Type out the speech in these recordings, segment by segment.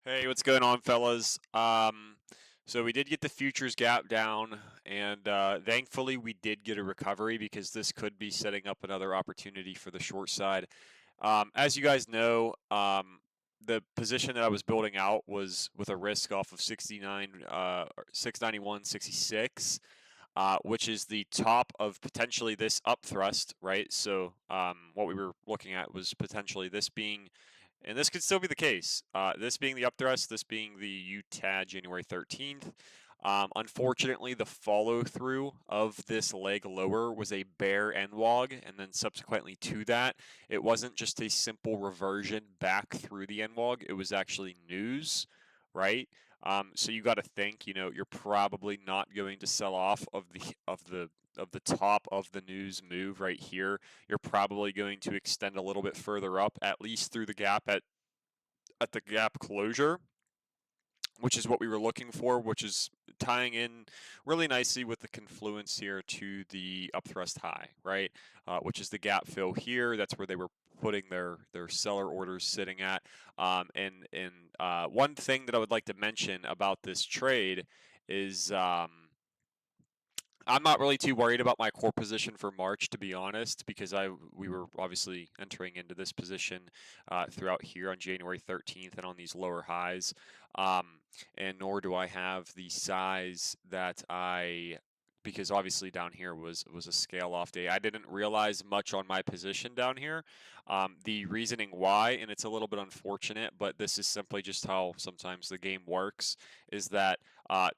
Hey, what's going on, fellas? So we did get the futures gap down, and thankfully we did get a recovery because this could be setting up another opportunity for the short side. As you guys know, the position that I was building out was with a risk off of 691.66, which is the top of potentially this up thrust, right? So what we were looking at was potentially this being, and this could still be the case, this being the up thrust, this being the UTAD January 13th. Unfortunately, the follow through of this leg lower was a bear end log, and then subsequently to that, it wasn't just a simple reversion back through the end log, it was actually news, right? So you got to think, you're probably not going to sell off of the top of the news move right here. You're probably going to extend a little bit further up, at least through the gap at the gap closure, which is what we were looking for, which is tying in really nicely with the confluence here to the up thrust high, right? Which is the gap fill here. That's where they were putting their seller orders sitting at. And one thing that I would like to mention about this trade is I'm not really too worried about my core position for March, to be honest, because we were obviously entering into this position throughout here on January 13th and on these lower highs, and nor do I have the size that because obviously down here was a scale off day. I didn't realize much on my position down here. The reasoning why, and it's a little bit unfortunate, but this is simply just how sometimes the game works, is that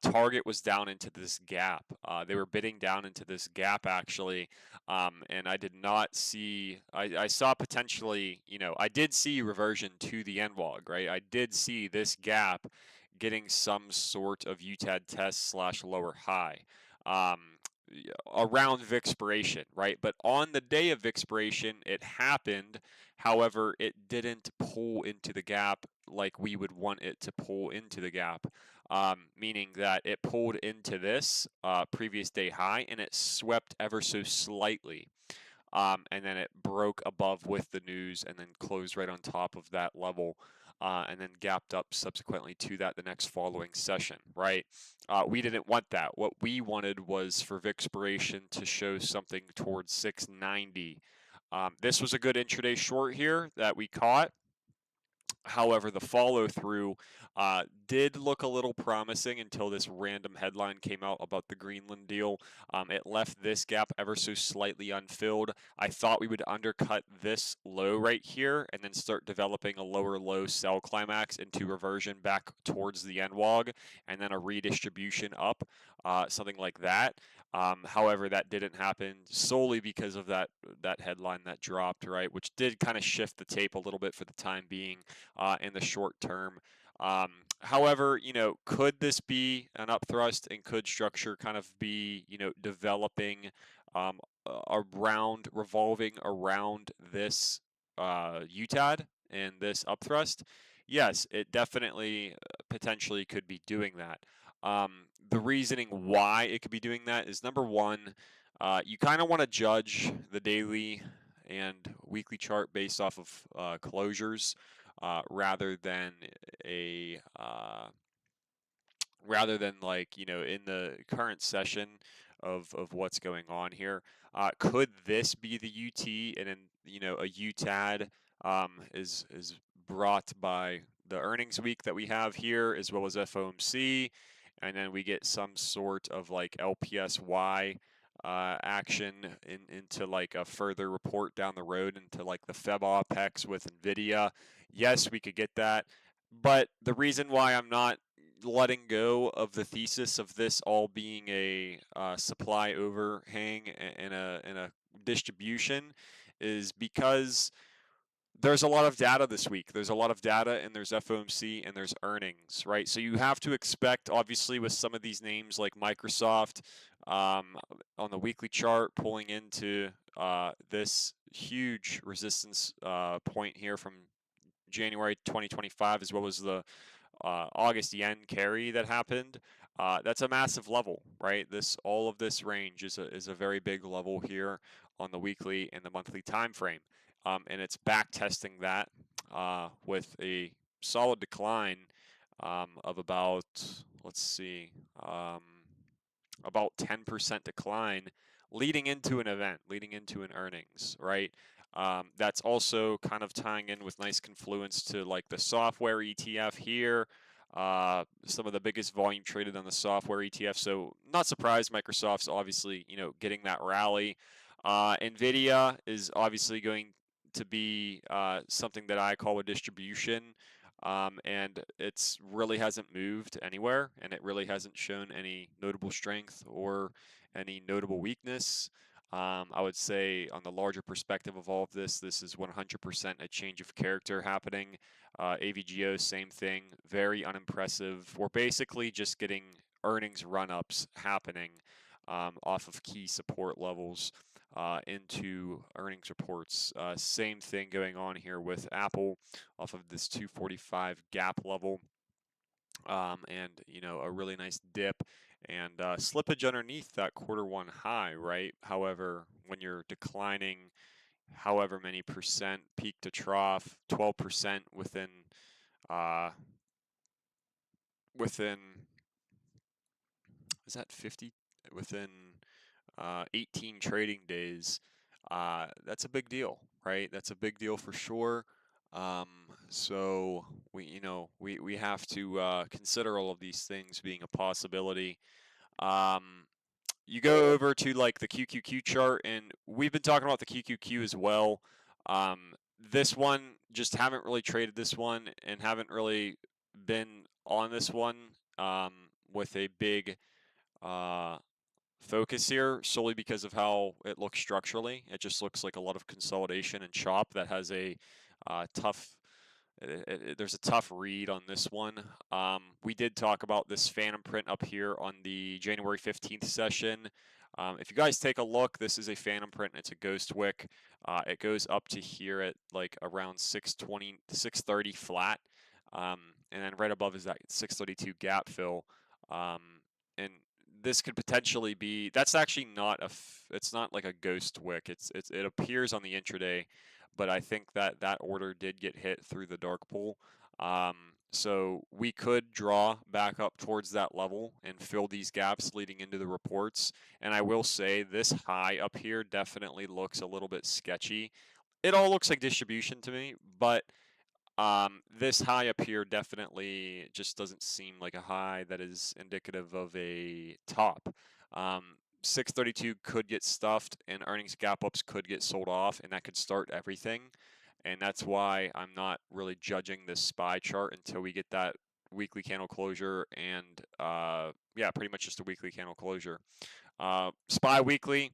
Target was down into this gap. They were bidding down into this gap actually, and I did not see. I saw potentially, I did see reversion to the end log, right? I did see this gap getting some sort of UTAD test slash lower high. Um, Around expiration, right? But on the day of expiration, it happened. However, it didn't pull into the gap like we would want it to pull into the gap, meaning that it pulled into this previous day high and it swept ever so slightly. And then it broke above with the news and then closed right on top of that level, and then gapped up subsequently to that the next following session, right? We didn't want that. What we wanted was for expiration to show something towards 690. This was a good intraday short here that we caught. However, the follow through did look a little promising until this random headline came out about the Greenland deal. It left this gap ever so slightly unfilled. I thought we would undercut this low right here and then start developing a lower low sell climax into reversion back towards the end log and then a redistribution up, something like that. However, that didn't happen solely because of that headline that dropped, right, which did kind of shift the tape a little bit for the time being in the short term. However, could this be an up thrust and could structure kind of be, developing revolving around this UTAD and this up thrust? Yes, it definitely potentially could be doing that. The reasoning why it could be doing that is number one, you kind of want to judge the daily and weekly chart based off of closures rather than a rather than like in the current session of what's going on here. Could this be the UT and then a UTAD is brought by the earnings week that we have here as well as FOMC, and then we get some sort of like LPSY action into like a further report down the road into like the Feb OPEX with NVIDIA. Yes, we could get that, but the reason why I'm not letting go of the thesis of this all being a supply overhang and a distribution is because there's a lot of data this week. There's a lot of data, and there's FOMC, and there's earnings, right? So you have to expect, obviously, with some of these names like Microsoft on the weekly chart, pulling into this huge resistance point here from January 2025, as well as the August yen carry that happened. That's a massive level, right? All of this range is a very big level here on the weekly and the monthly time frame, and it's back testing that with a solid decline of about, let's see, about 10% decline leading into an event, leading into an earnings, right? That's also kind of tying in with nice confluence to like the software ETF here. Some of the biggest volume traded on the software ETF. So not surprised Microsoft's obviously, getting that rally. Nvidia is obviously going to be something that I call a distribution. And it's really hasn't moved anywhere, and it really hasn't shown any notable strength or any notable weakness. I would say on the larger perspective of all of this, this is 100% a change of character happening. AVGO, same thing, very unimpressive. We're basically just getting earnings run-ups happening off of key support levels into earnings reports. Same thing going on here with Apple off of this 245 gap level. And a really nice dip and slippage underneath that quarter one high, right? However, when you're declining however many percent peak to trough, 12% uh, within is that 50 within 18 trading days, that's a big deal, right? That's a big deal for sure. Um, so we have to consider all of these things being a possibility. Um, you go over to like the QQQ chart, and we've been talking about the QQQ as well. This one, just haven't really traded this one and haven't really been on this one with a big uh, focus here solely because of how it looks structurally. It just looks like a lot of consolidation and chop that has a tough. There's a tough read on this one. We did talk about this phantom print up here on the January 15th session. If you guys take a look, this is a phantom print. It's a ghost wick. It goes up to here at like around 620, 630 flat. And then right above is that 632 gap fill. And this could potentially be, that's actually not it's not like a ghost wick. It appears on the intraday, but I think that that order did get hit through the dark pool. So we could draw back up towards that level and fill these gaps leading into the reports. And I will say this high up here definitely looks a little bit sketchy. It all looks like distribution to me, but this high up here definitely just doesn't seem like a high that is indicative of a top. 632 could get stuffed, and earnings gap ups could get sold off, and that could start everything. And that's why I'm not really judging this SPY chart until we get that weekly candle closure and yeah, pretty much just a weekly candle closure. SPY weekly,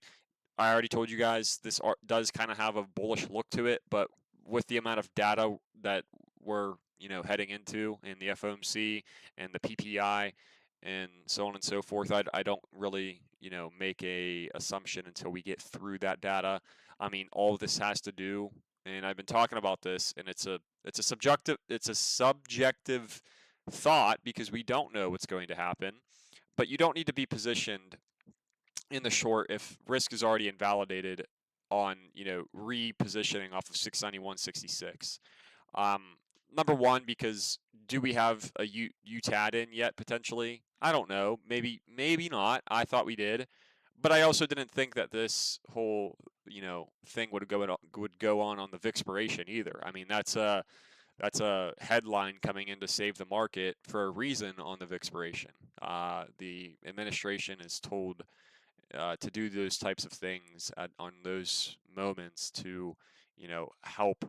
I already told you guys this does kind of have a bullish look to it, but with the amount of data that we're heading into in the FOMC and the PPI and so on and so forth, I don't really make a assumption until we get through that data. I mean, all this has to do, and I've been talking about this, and it's a subjective thought because we don't know what's going to happen, but you don't need to be positioned in the short if risk is already invalidated on repositioning off of 691.66. um, Number one, because do we have a UTAD in yet potentially? I don't know, maybe not. I thought we did, but I also didn't think that this whole thing would go on the VIX either. I mean, that's a headline coming in to save the market for a reason on the VIX. The administration is told to do those types of things on those moments to, help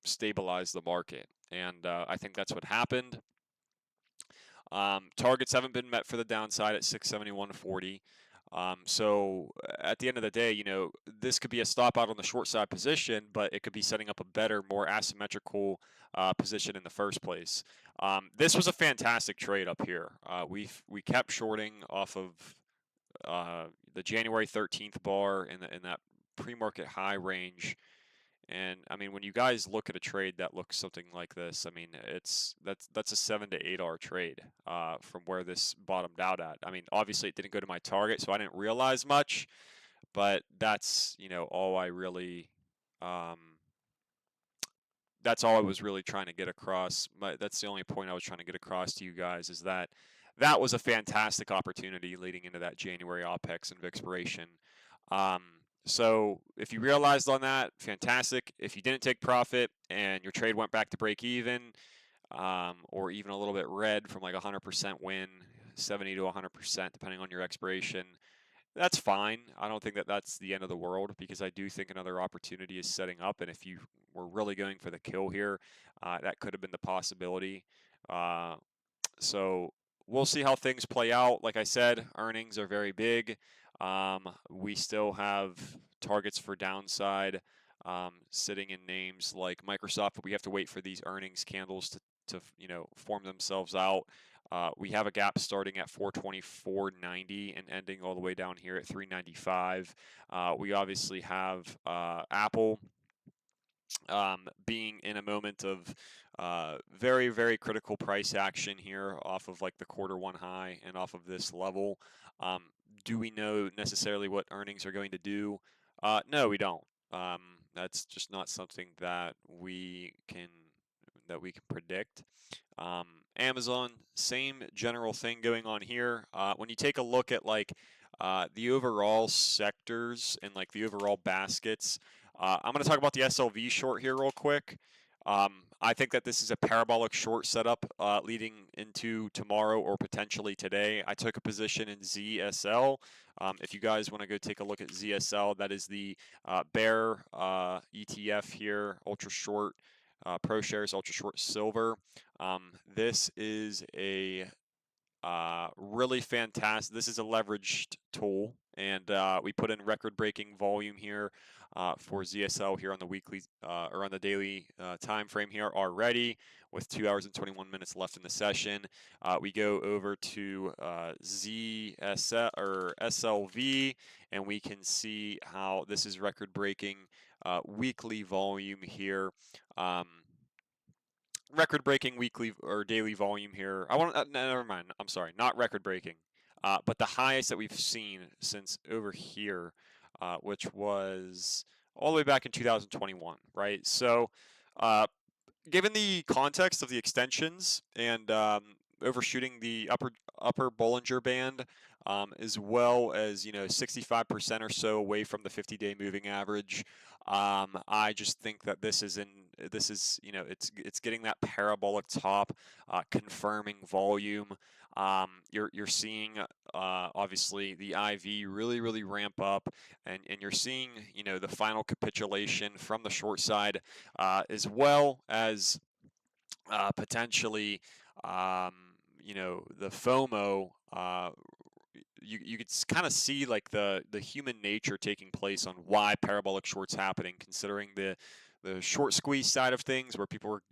stabilize the market. And I think that's what happened. Targets haven't been met for the downside at 671.40. So at the end of the day, this could be a stop out on the short side position, but it could be setting up a better, more asymmetrical position in the first place. This was a fantastic trade up here. We kept shorting off of the January 13th bar in that pre-market high range. And I mean, when you guys look at a trade that looks something like this, I mean, that's a 7 to 8 hour trade from where this bottomed out at. I mean, obviously it didn't go to my target, so I didn't realize much, but that's all I really that's all I was really trying to get across. That's the only point I was trying to get across to you guys, is that that was a fantastic opportunity leading into that January OPEX and expiration. Um, so if you realized on that, fantastic. If you didn't take profit and your trade went back to break even, or even a little bit red from like 100% win, 70 to 100%, depending on your expiration, that's fine. I don't think that that's the end of the world, because I do think another opportunity is setting up. And if you were really going for the kill here, that could have been the possibility. Uh, so we'll see how things play out. Like I said, earnings are very big. We still have targets for downside sitting in names like Microsoft, but we have to wait for these earnings candles to form themselves out. We have a gap starting at 424.90 and ending all the way down here at 395. We obviously have Apple being in a moment of very, very critical price action here off of like the quarter one high and off of this level. Um, do we know necessarily what earnings are going to do? No, we don't. That's just not something that we can predict. Um, Amazon, same general thing going on here. When you take a look at like the overall sectors and like the overall baskets, I'm going to talk about the SLV short here real quick. I think that this is a parabolic short setup leading into tomorrow or potentially today. I took a position in ZSL. If you guys want to go take a look at ZSL, that is the bear ETF here, ultra short, ProShares ultra short silver. This is a really fantastic. This is a leveraged tool, and we put in record-breaking volume here for ZSL here on the weekly or on the daily time frame here already, with 2 hours and 21 minutes left in the session. We go over to ZSL or SLV, and we can see how this is record-breaking weekly volume here. Record-breaking weekly or daily volume here. Never mind. I'm sorry, not record-breaking, but the highest that we've seen since over here, which was all the way back in 2021, right? So, given the context of the extensions and overshooting the upper Bollinger Band, as well as 65% or so away from the 50-day moving average, I just think that this is it's getting that parabolic top, confirming volume. You're seeing obviously the IV really ramp up, and you're seeing the final capitulation from the short side, as well as potentially the FOMO. You could kind of see like the human nature taking place on why parabolic shorts happening, considering the short squeeze side of things, where people were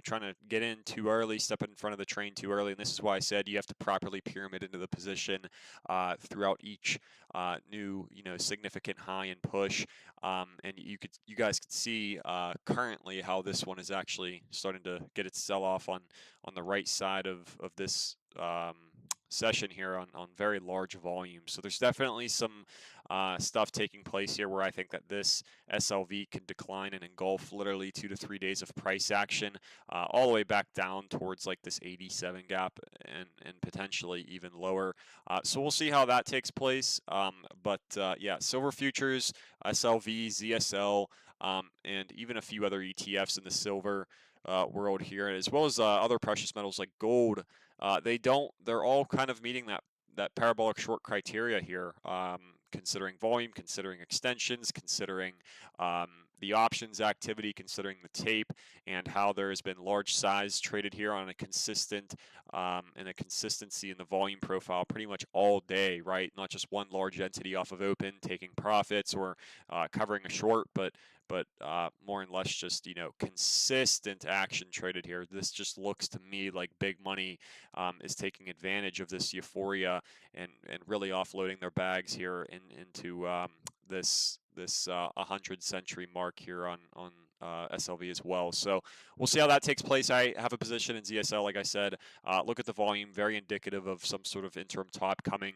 trying to get in too early, step in front of the train too early. And this is why I said you have to properly pyramid into the position throughout each new significant high and push. And you guys could see currently how this one is actually starting to get its sell off on the right side of this session here on very large volume. So there's definitely some stuff taking place here where I think that this SLV can decline and engulf literally 2 to 3 days of price action, all the way back down towards like this 87 gap and potentially even lower. So we'll see how that takes place. But yeah, silver futures, SLV, ZSL, and even a few other ETFs in the silver world here, as well as other precious metals like gold. They're all kind of meeting that parabolic short criteria here, considering volume, considering extensions, considering the options activity, considering the tape, and how there has been large size traded here on a consistent and a consistency in the volume profile pretty much all day, right? Not just one large entity off of open taking profits or covering a short, but more and less just consistent action traded here. This just looks to me like big money is taking advantage of this euphoria and really offloading their bags here into this 100 century mark here on SLV as well. So we'll see how that takes place. I have a position in ZSL, like I said. Look at the volume, very indicative of some sort of interim top coming.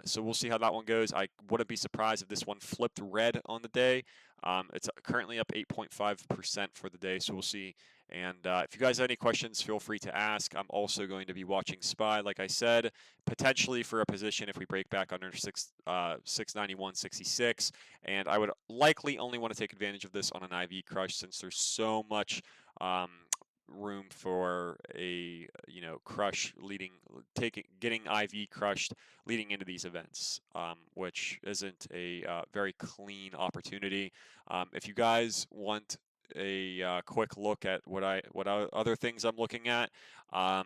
So we'll see how that one goes. I wouldn't be surprised if this one flipped red on the day. It's currently up 8.5% for the day, so we'll see. And if you guys have any questions, feel free to ask. I'm also going to be watching SPY, like I said, potentially for a position if we break back under 691.66. And I would likely only want to take advantage of this on an IV crush since there's so much room for a crush getting IV crushed leading into these events, which isn't a very clean opportunity. If you guys want a quick look at what other things I'm looking at, I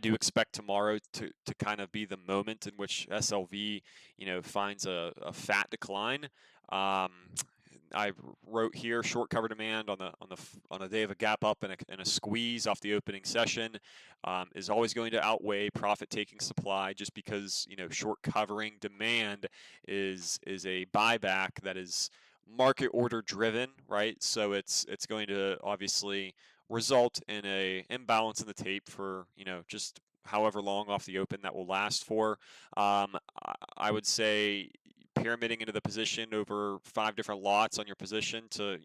do expect tomorrow to kind of be the moment in which SLV finds a fat decline. I wrote here short cover demand on a day of a gap up and a squeeze off the opening session is always going to outweigh profit taking supply, just because short covering demand is a buyback that is market order driven, right? So it's going to obviously result in a imbalance in the tape for just however long off the open that will last for. I would say pyramiding into the position over 5 different lots on your position to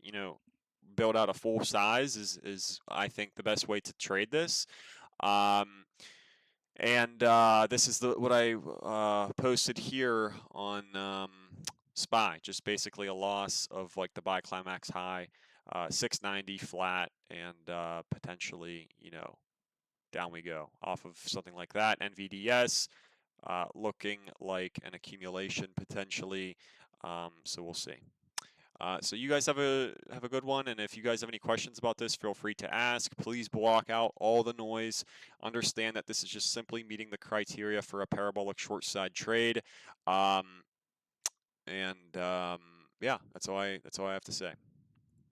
build out a full size is I think the best way to trade this. And this is what I posted here on SPY, just basically a loss of like the buy climax high, 690 flat, and potentially down we go off of something like that. NVDS looking like an accumulation potentially, so we'll see. So you guys have a good one, and if you guys have any questions about this, feel free to ask. Please block out all the noise. Understand that this is just simply meeting the criteria for a parabolic short side trade. Yeah, that's all I have to say.